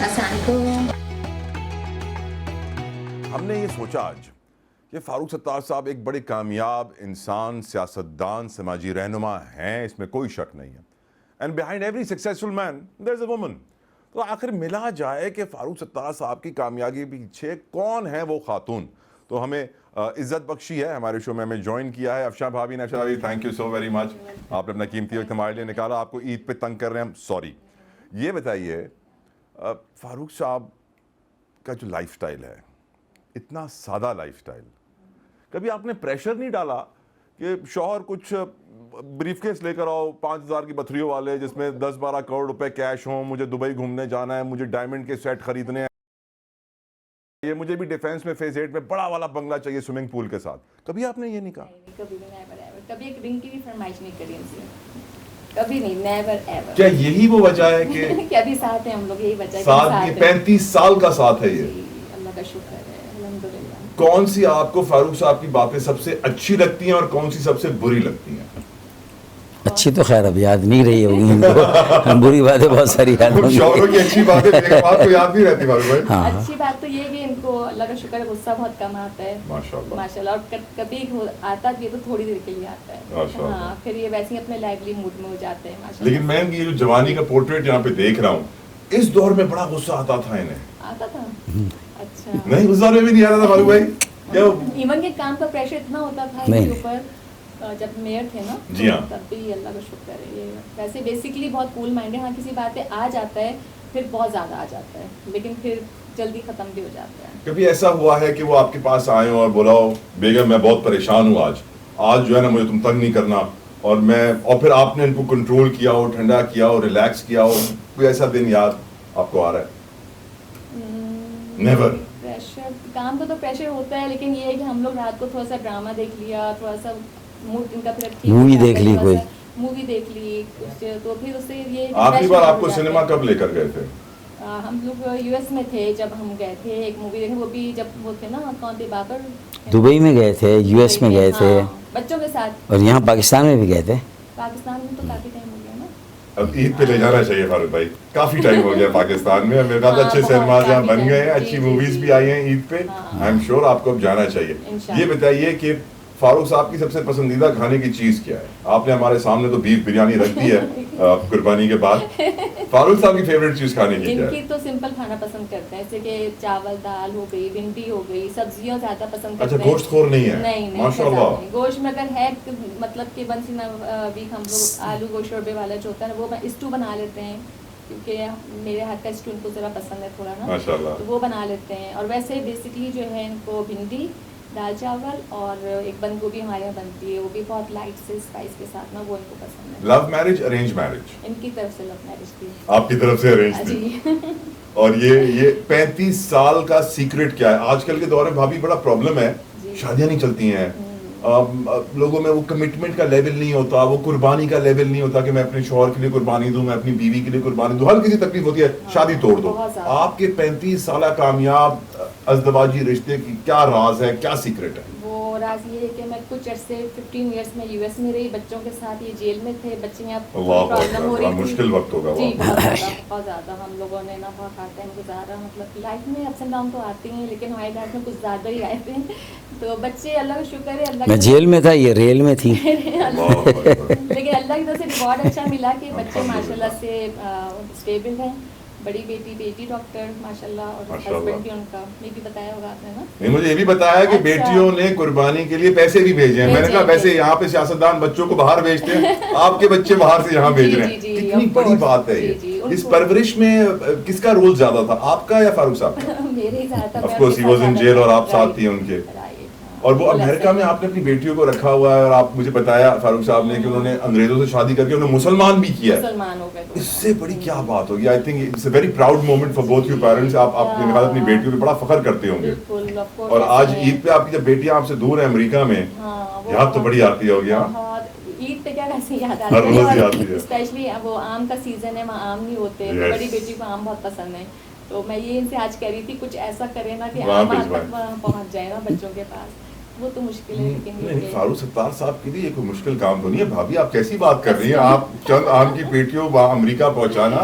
السلام علیکم. ہم نے یہ سوچا آج کہ فاروق ستار صاحب ایک بڑے کامیاب انسان، سیاستدان، سماجی رہنما ہیں، اس میں کوئی شک نہیں ہے. And behind every successful man there is a woman. تو آخر ملا جائے کہ فاروق ستار صاحب کی کامیابی کے پیچھے کون ہے وہ خاتون. تو ہمیں عزت بخشی ہے، ہمارے شو میں ہمیں جوائن کیا ہے افشاں بھابی نے. افشاں بھابی thank you so very much, آپ نے اپنا قیمتی وقت ہمارے لیے نکالا. آپ کو عید پہ تنگ کر رہے ہیں، سوری. یہ بتائیے فاروق صاحب کا جو لائف سٹائل ہے، اتنا سادہ لائف سٹائل، کبھی آپ نے پریشر نہیں ڈالا کہ شوہر کچھ بریف کیس لے کر آؤ 5,000 کی بتھریوں والے جس میں 10-12 کروڑ روپے کیش ہوں، مجھے دبئی گھومنے جانا ہے، مجھے ڈائمنڈ کے سیٹ خریدنے ہیں، یہ مجھے بھی ڈیفینس میں فیز 8 میں بڑا والا بنگلہ چاہیے سوئمنگ پول کے ساتھ؟ کبھی آپ نے یہ نہیں کہا؟ کبھی بھی نیور ایور. کبھی ایک رنگ کی بھی فرمائش نہیں کری ان سے، کبھی نہیں، نیور ایور. کیا یہی وہ وجہ ہے کہ ابھی ساتھ ہیں ہم لوگ؟ یہی وجہ ہے. ساتھ 35 سال کا ساتھ ہے یہ. اللہ کا شکر ہے، الحمدللہ. کون سی آپ کو فاروق صاحب کی باتیں سب سے اچھی لگتی ہیں اور کون سی سب سے بری لگتی ہیں؟ اچھی تو خیر اب یاد نہیں رہی ہوگی ان کو، بری باتیں بہت ساری یاد ہوں گی. شوہروں کی اچھی باتیں آپ کو یاد نہیں رہتی فاروق بھائی؟ ہاں اچھی بات تو یہ کہ ان کو اللہ کا شکر ہے غصہ بہت کم آتا ہے ماشاءاللہ ماشاءاللہ. اور کبھی آتا بھی ہے تو تھوڑی دیر کے لیے آتا ہے. ہاں پھر یہ ویسے ہی اپنے لائیولی موڈ میں ہو جاتے ہیں ماشاءاللہ. لیکن میں یہ جو جوانی کا پورٹریٹ یہاں پہ دیکھ رہا ہوں، اس دور میں بڑا غصہ آتا تھا انہیں. آتا تھا؟ اچھا. نہیں اس دور میں بھی نہیں آتا تھا فاروق بھائی؟ ایون کے کام کا پریشر اتنا ہوتا تھا ان کے اوپر جب میئر تھے نا. جی ہاں. تب بھی اللہ کا شکر ہے. یہ ویسے بیسیکلی بہت کول مائنڈ ہے. ہاں کسی باتیں آ جاتا ہے پھر بہت زیادہ آ جاتا ہے، لیکن پھر جلدی ختم بھی ہو جاتا ہے. کبھی ایسا ہوا ہے کہ وہ آپ کے پاس آئے اور بولا ہو بیگم میں بہت پریشان ہوں آج جو ہے نا مجھے تم تنگ نہیں کرنا، اور پھر آپ نے ان کو کنٹرول کیا ہو، ٹھنڈا کیا ہو، ریلیکس کیا ہو؟ کوئی ایسا دن یاد آپ کو آ رہا ہے؟ نیور. کام کا تو پریشر ہوتا ہے، لیکن یہ ہے کہ ہم لوگ رات کو تھوڑا سا ڈرامہ دیکھ لیا، تھوڑا سا موڈ ان کا پھر مووی دیکھ لی، کوئی مووی دیکھ لی کچھ، تو پھر اس سے یہ. آخری بار آپ کو سنیما کب لے کر گئے تھے؟ ہم لوگ یو ایس میں تھے جب ہم گئے تھے ایک مووی دیکھنے. وہ بھی جب وہ تھے نا کون تھے باقر، دبئی میں گئے تھے، یو ایس میں گئے تھے، بچوں کے ساتھ. اور یہاں پاکستان میں بھی گئے تھے. پاکستان میں تو کافی ٹائم ہو گیا نا. اب عید پہ لے جانا چاہیے فاروق بھائی، کافی ٹائم ہو گیا پاکستان میں. میرے خیال اچھے سینماز یہاں بن گئے ہیں، اچھی موویز بھی آئی ہیں عید پہ. آئی ایم شیور آپ کو اب جانا چاہیے. یہ بتائیے کہ فاروق صاحب کی سب سے پسندیدہ کھانے کی چیز کیا ہے؟ آپ نے ہمارے سامنے تو بیف بریانی رکھ دی ہے قربانی کے بعد. فاروق صاحب کی فیوریٹ چیز کھانے کی کیا ہے؟ ان کی تو سمپل کھانا پسند کرتے ہیں، جیسے کہ چاول دال ہو گئی، بھنڈی ہو گئی، سبزیاں زیادہ پسند کرتے ہیں. اچھا گوشت خور نہیں ہے؟ نہیں ماشاءاللہ. گوشت میں اگر ہے مطلب کہ ونس ان ویک ہم لوگ آلو گوشت شوربے والا جو ہوتا ہے وہ اسٹو بنا لیتے ہیں، کیونکہ میرے ہاتھ کا اسٹو ان کو ذرا پسند ہے تھوڑا نا، ماشاءاللہ، تو وہ بنا لیتے ہیں. اور ویسے بیسکلی جو ہے ان کو بھنڈی، دال چاول اور ایک بند گوبھی ہمارے یہاں بنتی ہے، وہ بھی بہت لائٹ سے اسپائس کے ساتھ نا، وہ ان کو پسند ہے. Love marriage arrange marriage? ان کی طرف سے لو میرج تھی. آپ کی طرف سے ارینج تھی؟ جی. اور یہ 35 سال کا سیکرٹ کیا ہے؟ آج کل کے دور میں بھابھی بڑا پرابلم ہے، شادیاں نہیں چلتی ہیں، لوگوں میں وہ کمٹمنٹ کا لیول نہیں ہوتا، وہ قربانی کا لیول نہیں ہوتا کہ میں اپنے شوہر کے لیے قربانی دوں، میں اپنی بیوی کے لیے قربانی دوں. ہر کسی تکلیف ہوتی ہے، شادی توڑ دو. آپ کے 35 سالہ کامیاب ازدواجی رشتے کی کیا راز ہے، کیا سیکرٹ ہے؟ وہ راز یہ ہے کہ میں کچھ عرصے 15 ایئرس میں یو ایس میں رہی، بچوں کے ساتھ. یہ جیل میں تھے بچے، یہاں پرابلم ہو رہی تھی، مشکل وقت ہوگا. جی بہت زیادہ ہم لوگوں نے نا بہت ہارڈ ٹائم گزارا. مطلب لائف میں اپس اینڈ ڈاؤن تو آتے ہیں، لیکن ہماری لائف میں کچھ زیادہ ہی آئے تھے. تو بچے اللہ کا شکر ہے، اللہ میں جیل میں تھا، یہ ریل میں تھی. لیکن اللہ کی طرف سے ریوارڈ اچھا ملا کہ بچے ماشاء اللہ سے اسٹیبل ہیں. بڑی بیٹی ڈاکٹر ماشاء اللہ، اور ہسبینڈ بھی ان کا، یہ بھی بتایا ہوگا آپ نے نا. نہیں مجھے یہ بھی بتایا کہ بیٹیوں نے قربانی کے لیے پیسے بھی بھیجے ہیں. میں نے کہا ویسے یہاں پہ سیاستدان بچوں کو باہر بھیجتے ہیں، آپ کے بچے باہر سے یہاں بھیج رہے ہیں. کتنی بڑی بات ہے یہ. اس پرورش میں کس کا رول زیادہ تھا، آپ کا یا فاروق صاحب کا؟ میرے ہی زیادہ. Of course he was in jail اور آپ ساتھ تھی ان کے. اور وہ امریکہ میں آپ نے اپنی بیٹیوں کو رکھا ہوا ہے، اور آپ مجھے بتایا فاروق صاحب نے کہ انہوں نے انگریزوں سے شادی کر کے انہیں مسلمان بھی کیا ہے. مسلمان ہو گئے. اس سے بڑی کیا بات ہوگی. I think it's a very proud moment for both your parents. آپ اپنی بیٹیوں پہ بڑا فخر کرتے ہوں گے. اور آج عید پہ آپ کی جب بیٹیاں آپ سے دور ہیں امریکہ میں، یاد تو بڑی آتی ہوگی. عید پہ کیا ویسے یاد ہر روز یاد آتی ہے. اسپیشلی وہ آم کا سیزن ہے، وہاں آم نہیں ہوتے. بڑی بیٹی کو آم بہت پسند ہے، تو میں یہ ان سے آج کہہ رہی تھی کچھ ایسا کرے نا کہ آم تک پہنچ جائے نا بچوں کے پاس. وہ تو مشکل ہے، لیکن فاروق ستار صاحب کے لیے یہ کوئی مشکل کام تو نہیں ہے. بھابھی آپ کیسی بات کر رہی ہیں؟ آپ چند آم کی پیٹیوں وہاں امریکہ پہنچانا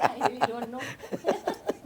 I really don't know।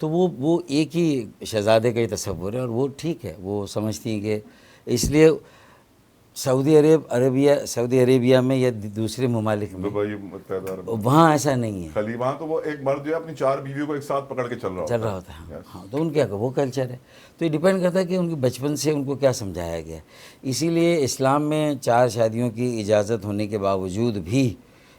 تو وہ ایک ہی شہزادے کا ہی تصور ہے، اور وہ ٹھیک ہے، وہ سمجھتی ہیں کہ اس لیے سعودی عربیہ میں یا دوسرے ممالک میں دبئی متحدہ عرب وہاں ایسا نہیں ہے، خلیج، وہاں تو وہ ایک مرد جو ہے اپنی 4 بیویوں کو ایک ساتھ پکڑ کے چل رہا ہوتا ہے. Yes. ہاں تو ان کے وہ کلچر ہے. تو یہ ڈیپینڈ کرتا ہے کہ ان کے بچپن سے ان کو کیا سمجھایا گیا ہے. اسی لیے اسلام میں 4 شادیوں کی اجازت ہونے کے باوجود بھی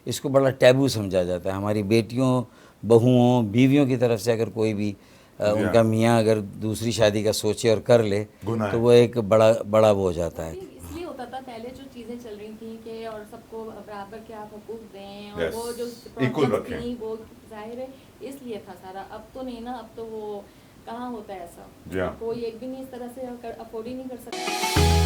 اس کو بڑا ٹیبو سمجھا جاتا ہے. ہماری بیٹیوں، بہوؤں، بیویوں کی طرف سے اگر کوئی بھی ان کا میاں اگر دوسری شادی کا سوچے اور کر لے گناہ تو ہے. وہ ایک بڑا وہ ہو جاتا ہے. اس لیے ہوتا تھا پہلے جو چیزیں چل رہی تھیں کہ اور سب کو برابر کے آپ حقوق دیں، اور Yes. وہ جو Equal پرابلمس رکھیں. تھیں وہ ظاہر ہے اس لیے تھا سارا. اب تو نہیں نا، اب تو وہ کہاں ہوتا ہے ایسا. جی ہاں. کوئی ایک بھی نہیں اس طرح سے افورڈ ہی نہیں کر سکتا.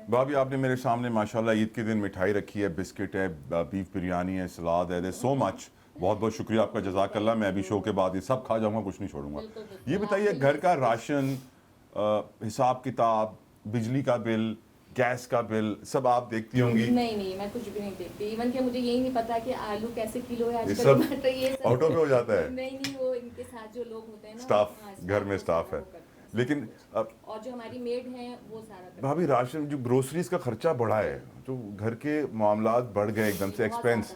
بھابھی آپ نے میرے سامنے ماشاءاللہ عید کے دن مٹھائی رکھی ہے، بسکٹ ہے، بیف بریانی ہے، سلاد ہے. سو مچ. بہت بہت شکریہ آپ کا، جزاک اللہ. میں ابھی شو کے بعد یہ سب کھا جاؤں گا، کچھ نہیں چھوڑوں گا. یہ بتائیے گھر کا راشن، حساب کتاب، بجلی کا بل، گیس کا بل سب آپ دیکھتی ہوں گی؟ نہیں میں کچھ بھی نہیں دیکھتی. ایون کہ مجھے یہی نہیں پتا کہ آلو کیسے کلو ہے آج یہ کل. سب ٹماٹر یہ سب آٹو پہ ہو جاتا ہے. نہیں وہ ان کے ساتھ جو لوگ ہوتے ہیں نا، اسٹاف، گھر میں اسٹاف ہے. لیکن اور جو ہماری میڈ ہیں وہ سارا کرتے ہیں. بھابھی راشن جو گروسریز کا خرچہ بڑھا ہے، جو گھر کے معاملات بڑھ گئے ایک دم سے، ایکسپینس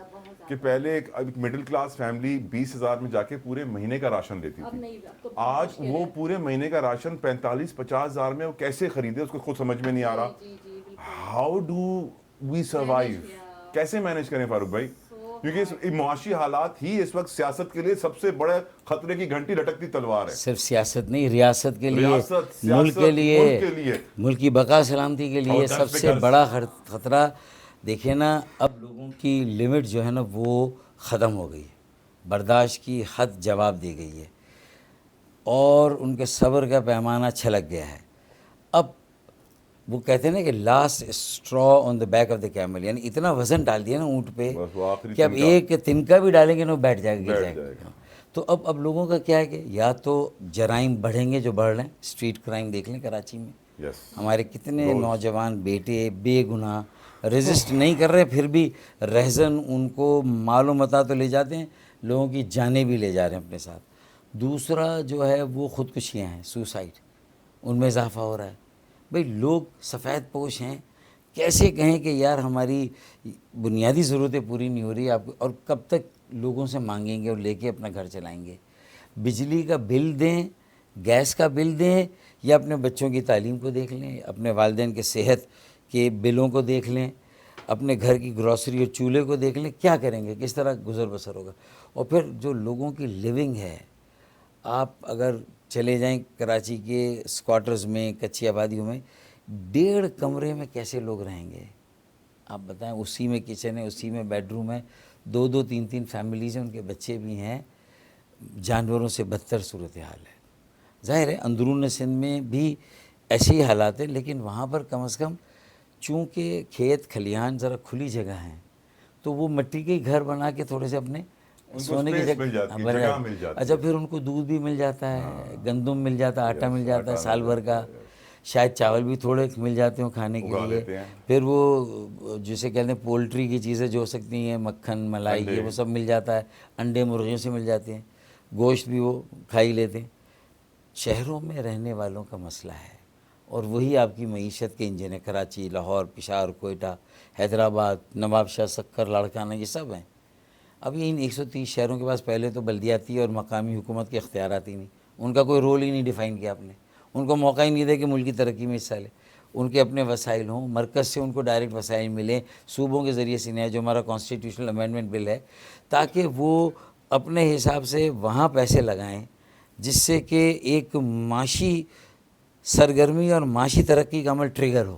کہ پہلے ایک مڈل کلاس فیملی 20,000 میں جا کے پورے مہینے کا راشن لیتی تھی. آج وہ پورے مہینے کا راشن 45-50,000 میں وہ کیسے خریدے، اس کو خود سمجھ میں نہیں آ رہا. How do we survive? کیسے مینج کریں فاروق بھائی؟ کیونکہ معاشی حالات ہی اس وقت سیاست کے لیے سب سے بڑے خطرے کی گھنٹی لٹکتی تلوار ہے. صرف سیاست نہیں، ریاست کے لیے، ریاست، ملک کے لیے، لیے، ملک کی بقا سلامتی کے لیے سب سے بڑا خطرہ. دیکھیں نا، اب لوگوں کی لمٹ جو ہے نا وہ ختم ہو گئی ہے، برداشت کی حد جواب دی گئی ہے، اور ان کے صبر کا پیمانہ چھلک گیا ہے. اب وہ کہتے ہیں نا کہ last extra on the back of the camel, یعنی اتنا وزن ڈال دیا نا اونٹ پہ کہ اب ایک تنکا بھی ڈالیں گے نا وہ بیٹھ جائے گا. تو اب لوگوں کا کیا ہے کہ یا تو جرائم بڑھیں گے جو بڑھ رہے ہیں. اسٹریٹ کرائم دیکھ لیں کراچی میں، ہمارے کتنے نوجوان بیٹے بے گناہ رجسٹ نہیں کر رہے، پھر بھی رہزن ان کو مال و متاع تو لے جاتے ہیں، لوگوں کی جانیں بھی لے جا رہے ہیں اپنے ساتھ. دوسرا جو ہے وہ خودکشیاں ہیں، سوسائڈ، ان میں اضافہ ہو رہا ہے. بھئی لوگ سفید پوش ہیں، کیسے کہیں کہ یار ہماری بنیادی ضرورتیں پوری نہیں ہو رہی آپ کو، اور کب تک لوگوں سے مانگیں گے اور لے کے اپنا گھر چلائیں گے. بجلی کا بل دیں، گیس کا بل دیں، یا اپنے بچوں کی تعلیم کو دیکھ لیں، اپنے والدین کے صحت کے بلوں کو دیکھ لیں، اپنے گھر کی گروسری اور چولہے کو دیکھ لیں. کیا کریں گے، کس طرح گزر بسر ہوگا. اور پھر جو لوگوں کی لیونگ ہے، آپ اگر چلے جائیں کراچی کے اسکواٹرز میں، کچی آبادیوں میں، 1.5 کمرے میں کیسے لوگ رہیں گے آپ بتائیں. اسی میں کچن ہے، اسی میں بیڈ روم ہے، 2-2 3-3 فیملیز ہیں، ان کے بچے بھی ہیں. جانوروں سے بدتر صورتحال ہے. ظاہر ہے اندرون سندھ میں بھی ایسے ہی حالات ہیں، لیکن وہاں پر کم از کم چونکہ کھیت کھلیان ذرا کھلی جگہ ہیں، تو وہ مٹی کے گھر بنا کے تھوڑے سے اپنے سونے کی جگہ مل جاتی. اچھا پھر ان کو دودھ بھی مل جاتا ہے، گندم مل جاتا ہے، آٹا مل جاتا ہے سال بھر کا، شاید چاول بھی تھوڑے مل جاتے ہوں کھانے کے لیے. پھر وہ جسے کہتے ہیں پولٹری کی چیزیں جو ہو سکتی ہیں، مکھن، ملائی، یہ وہ سب مل جاتا ہے، انڈے مرغیوں سے مل جاتے ہیں، گوشت بھی وہ کھا ہی لیتے ہیں. شہروں میں رہنے والوں کا مسئلہ ہے، اور وہی آپ کی معیشت کے انجن ہے. کراچی، لاہور، پشاور، کوئٹہ، حیدرآباد، نواب شاہ سکر، لاڑکانہ، یہ سب ہیں. اب یہ ان 130 شہروں کے پاس پہلے تو بلدیاتی اور مقامی حکومت کے اختیارات ہی نہیں، ان کا کوئی رول ہی نہیں ڈیفائن کیا آپ نے. ان کو موقع ہی نہیں دے کہ ملکی ترقی میں حصہ لے. ان کے اپنے وسائل ہوں، مرکز سے ان کو ڈائریکٹ وسائل ملیں، صوبوں کے ذریعے سے نہیں، جو ہمارا کانسٹیٹیوشنل امینڈمنٹ بل ہے، تاکہ وہ اپنے حساب سے وہاں پیسے لگائیں، جس سے کہ ایک معاشی سرگرمی اور معاشی ترقی کا عمل ٹریگر ہو.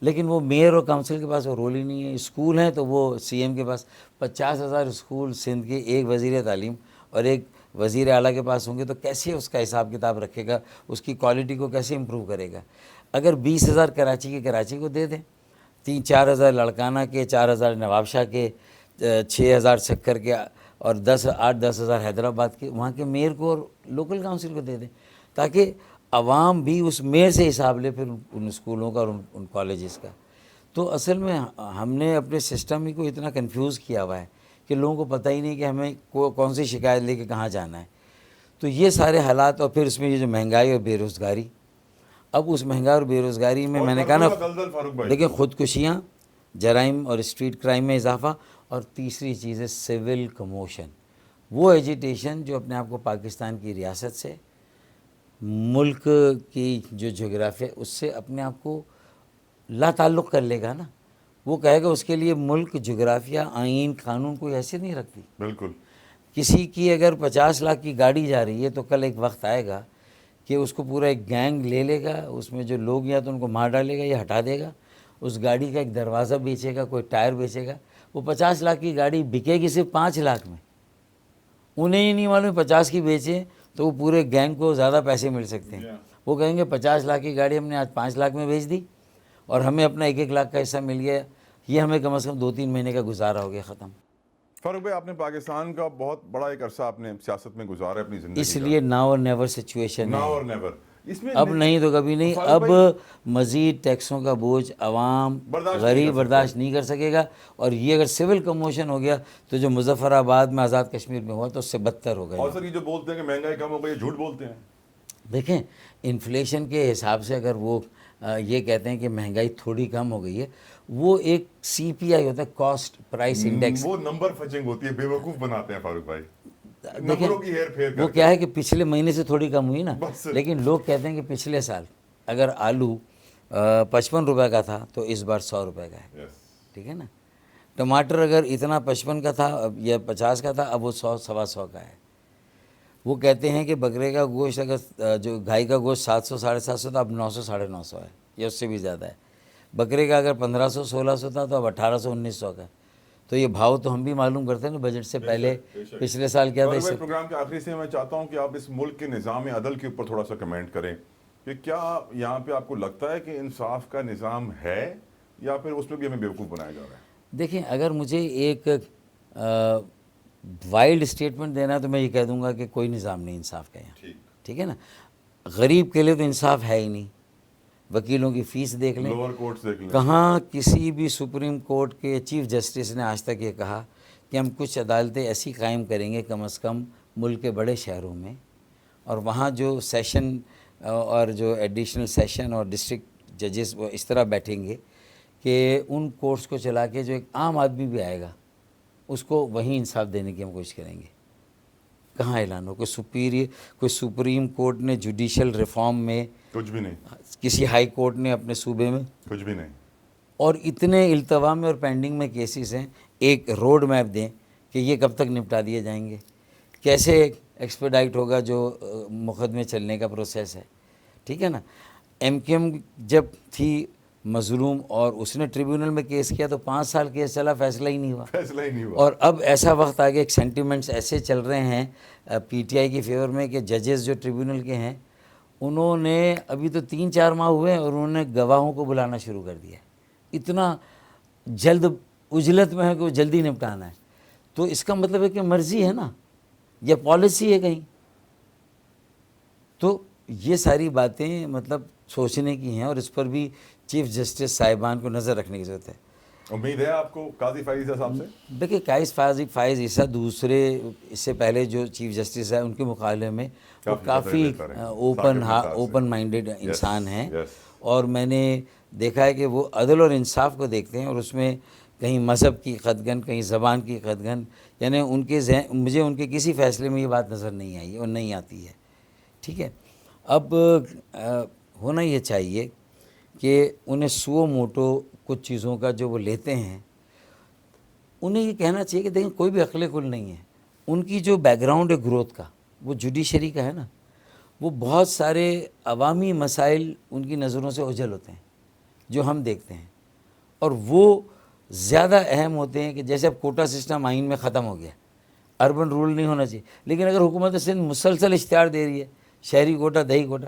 لیکن وہ میئر اور کونسل کے پاس وہ رول ہی نہیں ہے. اسکول ہیں تو وہ سی ایم کے پاس 50,000 اسکول سندھ کے، ایک وزیر تعلیم اور ایک وزیر اعلیٰ کے پاس ہوں گے تو کیسے اس کا حساب کتاب رکھے گا, اس کی کوالٹی کو کیسے امپروو کرے گا. اگر 20,000 کراچی کے کراچی کو دے دیں, 3-4 ہزار لڑکانہ کے, 4 ہزار نواب شاہ کے, 6 ہزار سکر کے, اور 8-10 ہزار حیدرآباد کے, وہاں کے میئر کو اور لوکل کاؤنسل کو دے دیں, تاکہ عوام بھی اس میئر سے حساب لے پھر ان اسکولوں کا اور ان کالجز کا. تو اصل میں ہم نے اپنے سسٹم ہی کو اتنا کنفیوز کیا ہوا ہے کہ لوگوں کو پتہ ہی نہیں کہ ہمیں کون سی شکایت لے کے کہاں جانا ہے. تو یہ سارے حالات, اور پھر اس میں یہ جو مہنگائی اور بے روزگاری, اب اس مہنگائی اور بے روزگاری میں میں نے کہا نا, دیکھیں خودکشیاں, جرائم اور اسٹریٹ کرائم میں اضافہ, اور تیسری چیز ہے سول کموشن, وہ ایجیٹیشن جو اپنے آپ کو پاکستان کی ریاست سے, ملک کی جو جغرافیہ اس سے اپنے آپ کو لا تعلق کر لے گا نا. وہ کہے گا اس کے لیے ملک, جغرافیہ, آئین, قانون کوئی حیثیت نہیں رکھتی. بالکل. کسی کی اگر 50 لاکھ کی گاڑی جا رہی ہے تو کل ایک وقت آئے گا کہ اس کو پورا ایک گینگ لے لے گا, اس میں جو لوگ یا تو ان کو مار ڈالے گا یا ہٹا دے گا, اس گاڑی کا ایک دروازہ بیچے گا, کوئی ٹائر بیچے گا. وہ 50 لاکھ کی گاڑی بکے گی صرف 5 لاکھ میں. انہیں ہی نہیں معلوم 50 کی بیچیں تو وہ پورے گینگ کو زیادہ پیسے مل سکتے ہیں. وہ کہیں گے 50 لاکھ کی گاڑی ہم نے آج 5 لاکھ میں بیچ دی اور ہمیں اپنا 1-1 لاکھ کا حصہ مل گیا, یہ ہمیں کم از کم 2-3 مہینے کا گزارا ہو گیا, ختم. فاروق بھائی, آپ نے پاکستان کا بہت بڑا ایک عرصہ آپ نے سیاست میں گزارا اپنی زندگی, اس لیے ناؤ اور نیور سچویشن ہے, ناؤ اور نیور. اس میں اب نہیں تو کبھی نہیں. اب مزید ٹیکسوں کا بوجھ عوام غریب برداشت نہیں کر سکے گا, اور یہ اگر سول کموشن ہو گیا تو جو مظفر آباد میں, آزاد کشمیر میں ہوا تو اس سے بدتر ہو گیا. اور سر یہ جو بولتے ہیں کہ مہنگائی کم ہو گئی, یہ جھوٹ بولتے ہیں. دیکھیں انفلیشن کے حساب سے اگر وہ یہ کہتے ہیں کہ مہنگائی تھوڑی کم ہو گئی ہے, وہ ایک سی پی آئی ہوتا ہے, کاسٹ پرائس انڈیکس, وہ نمبر فچنگ ہوتی ہے, بیوقوف بناتے ہیں فاروق بھائی, نمبروں کی ہیر پھیر. وہ کیا ہے کہ پچھلے مہینے سے تھوڑی کم ہوئی نا, لیکن لوگ کہتے ہیں کہ پچھلے سال اگر آلو 55 روپے کا تھا تو اس بار 100 روپے کا ہے. ٹھیک ہے نا. ٹماٹر اگر اتنا 55 کا تھا یا 50 کا تھا, اب وہ 100-125 کا ہے. وہ کہتے ہیں کہ بکرے کا گوشت اگر جو گائے کا گوشت 700-750 تھا, اب 900-950 ہے, یا اس سے بھی زیادہ ہے. بکرے کا اگر 1500-1600 تھا تو اب 1800-1900 کا ہے. تو یہ بھاؤ تو ہم بھی معلوم کرتے ہیں نا بجٹ سے پہلے, پچھلے سال کیا تھا. پروگرام کے آخری سے میں چاہتا ہوں کہ آپ اس ملک کے نظام عدل کے اوپر تھوڑا سا کمنٹ کریں کہ کیا یہاں پہ آپ کو لگتا ہے کہ انصاف کا نظام ہے, یا پھر اس میں بھی ہمیں بیوقوف بنایا جا رہا ہے. دیکھیں اگر مجھے ایک وائلڈ اسٹیٹمنٹ دینا ہے تو میں یہ کہہ دوں گا کہ کوئی نظام نہیں انصاف کا یہاں. ٹھیک ہے نا. غریب کے لیے تو انصاف ہے ہی نہیں. وکیلوں کی فیس دیکھ لیں, لوور کورٹس دیکھ لیں, کہاں کسی بھی سپریم کورٹ کے چیف جسٹس نے آج تک یہ کہا کہ ہم کچھ عدالتیں ایسی قائم کریں گے کم از کم ملک کے بڑے شہروں میں, اور وہاں جو سیشن اور جو ایڈیشنل سیشن اور ڈسٹرکٹ ججز وہ اس طرح بیٹھیں گے کہ ان کورٹس کو چلا کے جو ایک عام آدمی بھی آئے گا اس کو وہیں انصاف دینے کی ہم کوشش کریں گے. کہاں اعلان ہو کوئی سپریم کورٹ نے جوڈیشل ریفارم میں کچھ بھی نہیں, کسی ہائی کورٹ نے اپنے صوبے میں کچھ بھی نہیں, اور اتنے التوا میں اور پینڈنگ میں کیسز ہیں, ایک روڈ میپ دیں کہ یہ کب تک نپٹا دیے جائیں گے, کیسے ایکسپیڈائٹ ہوگا جو مقدمے چلنے کا پروسیس ہے. ٹھیک ہے نا. ایم کیو ایم جب تھی مظلوم اور اس نے ٹریبیونل میں کیس کیا تو 5 سال کیس چلا, فیصلہ ہی نہیں ہوا. اور اب ایسا وقت آ گیا, ایک سینٹیمنٹس ایسے چل رہے ہیں پی ٹی آئی کی فیور میں کہ ججز جو ٹریبیونل کے ہیں انہوں نے ابھی تو 3-4 ماہ ہوئے اور انہوں نے گواہوں کو بلانا شروع کر دیا. اتنا جلد عجلت میں ہے کہ وہ جلدی نپٹانا ہے. تو اس کا مطلب ہے کہ مرضی ہے نا, یا پالیسی ہے کہیں. تو یہ ساری باتیں مطلب سوچنے کی ہیں, اور اس پر بھی چیف جسٹس صاحبان کو نظر رکھنے کی ضرورت ہے. امید ہے آپ کو قاضی فائز صاحب سے. دیکھیں قائز فائز عیسیٰ دوسرے اس سے پہلے جو چیف جسٹس ہیں ان کے مقابلے میں وہ کافی اوپن مائنڈیڈ انسان ہیں, اور میں نے دیکھا ہے کہ وہ عدل اور انصاف کو دیکھتے ہیں, اور اس میں کہیں مذہب کی قدغن, کہیں زبان کی قدغن, یعنی ان کے مجھے ان کے کسی فیصلے میں یہ بات نظر نہیں آئی اور نہیں آتی ہے. ٹھیک ہے. اب ہونا یہ چاہیے کہ انہیں سو موٹو کچھ چیزوں کا جو وہ لیتے ہیں, انہیں یہ کہنا چاہیے کہ دیکھیں کوئی بھی عقل کل نہیں ہے. ان کی جو بیک گراؤنڈ ہے گروتھ کا, وہ جوڈیشری کا ہے نا, وہ بہت سارے عوامی مسائل ان کی نظروں سے اوجھل ہوتے ہیں جو ہم دیکھتے ہیں, اور وہ زیادہ اہم ہوتے ہیں کہ جیسے اب کوٹا سسٹم آئین میں ختم ہو گیا, اربن رول نہیں ہونا چاہیے. لیکن اگر حکومت سندھ مسلسل اشتہار دے رہی ہے شہری کوٹا دہی کوٹا،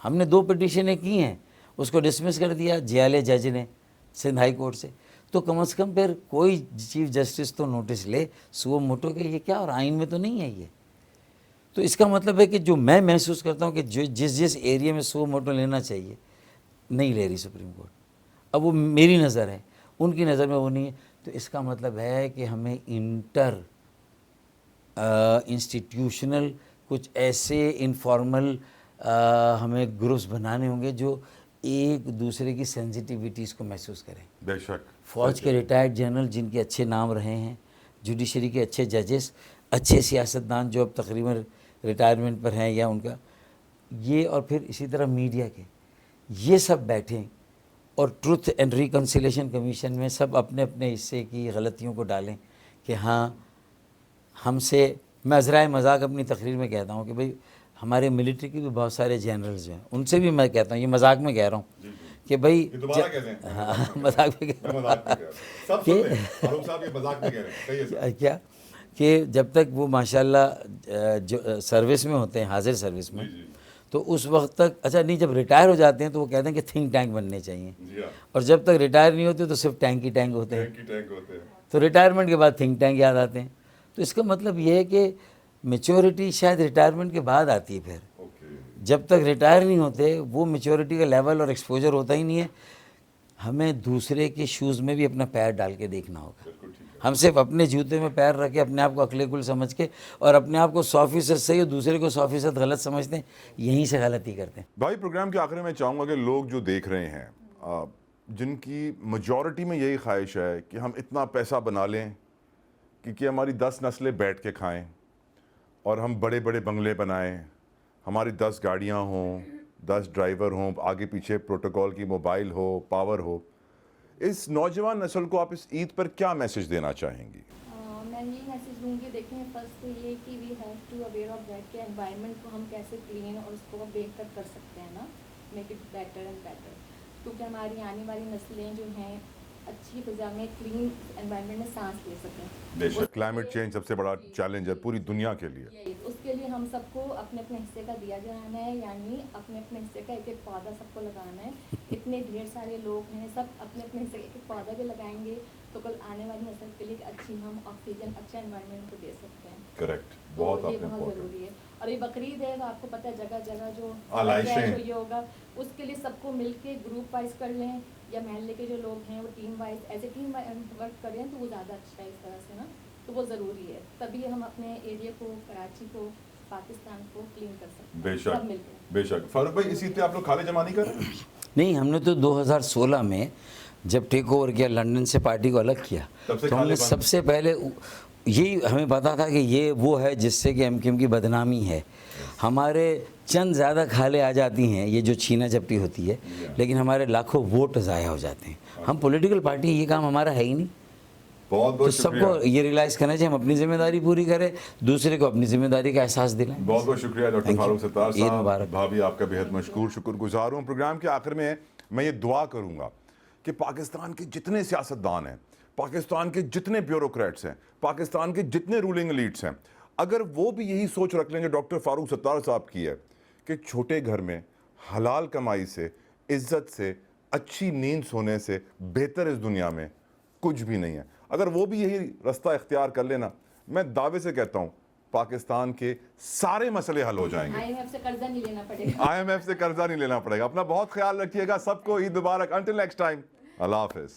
ہم نے 2 پٹیشنیں کی ہیں، اس کو ڈسمس کر دیا جیالے جج نے سندھ ہائی کورٹ سے. تو کم از کم پھر کوئی چیف جسٹس تو نوٹس لے سو موٹو کہ یہ کیا، اور آئین میں تو نہیں ہے یہ. تو اس کا مطلب ہے کہ جو میں محسوس کرتا ہوں کہ جو جس ایریا میں سو موٹو لینا چاہیے نہیں لے رہی سپریم کورٹ. اب وہ میری نظر ہے، ان کی نظر میں وہ نہیں ہے. تو اس کا مطلب ہے کہ ہمیں انسٹیٹیوشنل کچھ ایسے انفارمل ہمیں گروپس بنانے ہوں گے جو ایک دوسرے کی سینسٹیوٹیز کو محسوس کریں. بے شک. فوج کے ریٹائرڈ جنرل جن کے اچھے نام رہے ہیں، جوڈیشری کے اچھے ججز، اچھے سیاستدان جو اب تقریباً ریٹائرمنٹ پر ہیں یا ان کا یہ، اور پھر اسی طرح میڈیا کے، یہ سب بیٹھیں اور ٹروتھ اینڈ ریکنسیلیشن کمیشن میں سب اپنے اپنے حصے کی غلطیوں کو ڈالیں کہ ہاں ہم سے، میں عذرائے مذاق اپنی تقریر میں کہتا ہوں کہ بھئی ہمارے ملٹری کے بھی بہت سارے جنرلز ہیں، ان سے بھی میں کہتا ہوں، یہ مذاق میں کہہ رہا ہوں کہ بھئی مذاق میں کہہ رہا ہوں کیا کہ جب تک وہ ماشاءاللہ جو سروس میں ہوتے ہیں، حاضر سروس میں، تو اس وقت تک اچھا نہیں، جب ریٹائر ہو جاتے ہیں تو وہ کہتے ہیں کہ تھنک ٹینک بننے چاہیے، اور جب تک ریٹائر نہیں ہوتے تو صرف ٹینک ہی ٹینک ہوتے ہیں. تو ریٹائرمنٹ کے بعد تھنک ٹینک یاد آتے ہیں. تو اس کا مطلب یہ ہے کہ میچورٹی شاید ریٹائرمنٹ کے بعد آتی ہے. پھر جب تک ریٹائر نہیں ہوتے وہ میچورٹی کا لیول اور ایکسپوجر ہوتا ہی نہیں ہے. ہمیں دوسرے کے شوز میں بھی اپنا پیر ڈال کے دیکھنا ہوگا. ہم صرف اپنے جوتے میں پیر رکھ کے اپنے آپ کو عقل کل سمجھ کے اور اپنے آپ کو 100% صحیح اور دوسرے کو 100% غلط سمجھتے ہیں، یہیں سے غلطی کرتے ہیں. بھائی پروگرام کے آخر میں چاہوں گا کہ لوگ جو دیکھ رہے ہیں، جن کی میجورٹی میں یہی خواہش ہے کہ ہم اتنا پیسہ بنا لیں کہ ہماری 10 نسلیں بیٹھ کے کھائیں اور ہم بڑے بڑے بنگلے بنائیں، ہماری 10 گاڑیاں ہوں، 10 ڈرائیور ہوں، آگے پیچھے پروٹوکول کی موبائل ہو، پاور ہو. اس نوجوان نسل کو آپ اس عید پر کیا میسج دینا چاہیں گی؟ میں یہی میسج دوں گی، دیکھیں فرسٹ تو یہ کہ we have to aware of that کہ انوائرمنٹ کو ہم کیسے کلین اور اس کو بہتر کر سکتے ہیں نا، make it better and better. کیونکہ ہماری آنے والی نسلیں جو ہیں اچھی فضا میں کلین انوائرمنٹ میں سانس لے سکیں. بے شک کلائمیٹ چینج سب سے بڑا چیلنج ہے پوری دنیا کے لیے. اس کے لیے ہم سب کو اپنے اپنے حصے کا دیا جانا ہے، یعنی اپنے اپنے حصے کا ایک ایک پودا سب کو لگانا ہے. اتنے ڈھیر سارے لوگ ہیں، سب اپنے اپنے حصے کا ایک ایک پودا بھی لگائیں گے تو کل آنے والی نسل کے لیے اچھی ہم آکسیجن، اچھا انوائرمنٹ کو دے سکتے ہیں. کریکٹ، بہت یہ بہت ضروری ہے. اور یہ بقرعید ہے تو آپ کو پتہ ہے جگہ جگہ جو آلائشیں یہ ہوگا، اس کے لیے سب کو مل کے گروپ وائز کر لیں، یا محلے کے جو لوگ ہیں وہ team wise as a team work کریں تو وہ زیادہ اچھا ہے اس طرح سے نا. تو وہ ضروری ہے، تبھی ہم اپنے ایریا کو، کراچی کو، پاکستان کو کلین کر سکتے ہیں. بے سب شک مل کے. بے شک. فاروق بھائی اسی پہ آپ لوگ کھانے جمع نہیں کر رہے؟ نہیں، ہم نے تو 2016 میں جب ٹیک اوور کیا لنڈن سے پارٹی کو الگ کیا تو ہم نے سب سے پہلے یہی ہمیں پتا تھا کہ یہ وہ ہے جس سے کہ ایم کیو ایم کی بدنامی ہے. ہمارے چند زیادہ کھالے آ جاتی ہیں، یہ جو چھینا جپٹی ہوتی ہے، لیکن ہمارے لاکھوں ووٹ ضائع ہو جاتے ہیں. ہم پولیٹیکل پارٹی، یہ کام ہمارا ہے ہی نہیں. بہت تو بہت سب کو یہ ریلائز کرنا چاہیے ہم اپنی ذمہ داری پوری کریں، دوسرے کو اپنی ذمہ داری کا احساس دلائیں. بہت بہت شکریہ ڈاکٹر فاروق ستار عید صاحب. مبارک. بھابھی آپ کا بہت مشکور، شکر گزار ہوں. پروگرام کے آخر میں میں یہ دعا کروں گا کہ پاکستان کے جتنے سیاستدان ہیں، پاکستان کے جتنے بیوروکریٹس ہیں، پاکستان کے جتنے رولنگ ایلیٹس ہیں، اگر وہ بھی یہی سوچ رکھ لیں جو ڈاکٹر فاروق ستار صاحب کی ہے کہ چھوٹے گھر میں حلال کمائی سے، عزت سے، اچھی نیند سونے سے بہتر اس دنیا میں کچھ بھی نہیں ہے، اگر وہ بھی یہی رستہ اختیار کر لینا، میں دعوے سے کہتا ہوں پاکستان کے سارے مسئلے حل ہو جائیں گے. IMF سے قرضہ نہیں لینا پڑے گا. IMF سے قرضہ نہیں لینا پڑے گا. اپنا بہت خیال رکھیے گا. سب کو عید مبارک. انٹل نیکسٹ ٹائم، اللہ حافظ.